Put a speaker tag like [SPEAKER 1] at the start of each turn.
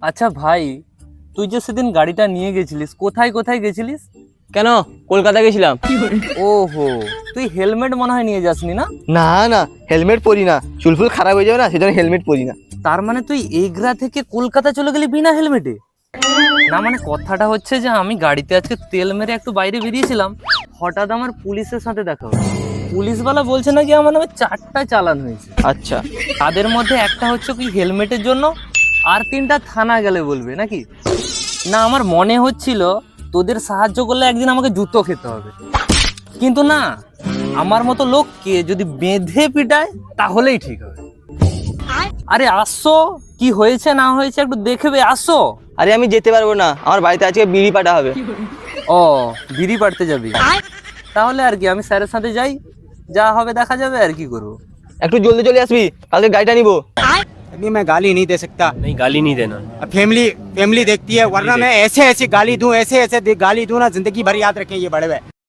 [SPEAKER 1] আচ্ছা ভাই, তুই যে সেদিন গাড়িটা নিয়ে গেছিলিস, কোথায় কোথায় গেছিলিস?
[SPEAKER 2] কেন? কলকাতা গেছিলাম।
[SPEAKER 1] ওহো, তুই হেলমেট মনে হয় নিয়ে যাসনি না?
[SPEAKER 2] না না, হেলমেট পরি না, চুলফুল খারাপ হয়ে যাবে না, সেজন্য হেলমেট পরি না।
[SPEAKER 1] তার মানে তুই এগরা থেকে কলকাতা চলে গেলি বিনা হেলমেটে? না মানে কথাটা হচ্ছে যে আমি গাড়িতে আজকে তেল মেরে একটু বাইরে বেরিয়েছিলাম, হঠাৎ আমার পুলিশের সাথে দেখা হলো। পুলিশওয়ালা বলছে নাকি আমার নামে 4টা চালান হয়েছে।
[SPEAKER 2] আচ্ছা,
[SPEAKER 1] তাদের মধ্যে একটা হচ্ছে কি হেলমেটের জন্য, আর 3টা থানা গেলে বলবে নাকি। না আমার মনে হচ্ছিল তোদের সাহায্য করলে একদিন আমাকে জুতো খেতে হবে, কিন্তু না, আমার মতো লোককে যদি বেঁধে পিটায় তাহলেই ঠিক হবে। আরে আসো, কি হয়েছে না হয়েছে একটু দেখবে, আসো।
[SPEAKER 2] আরে আমি যেতে পারবো না, আমার বাড়িতে আজকে বিড়ি পাঠা হবে।
[SPEAKER 1] ও, বিড়ি পাড়তে যাবি? তাহলে আর কি, আমি স্যারের সাথে যাই, যা হবে দেখা যাবে, আর কি করবো।
[SPEAKER 2] একটু জলদি চলে আসবি, কালকে গাড়িটা নিবো।
[SPEAKER 3] अभी मैं गाली नहीं दे सकता।
[SPEAKER 4] नहीं, गाली नहीं देना।
[SPEAKER 3] अब फैमिली फैमिली देखती है, वरना मैं ऐसे ऐसे गाली दूं, ऐसे ऐसे गाली दूं ना, जिंदगी भर याद रखें ये बड़े भाई।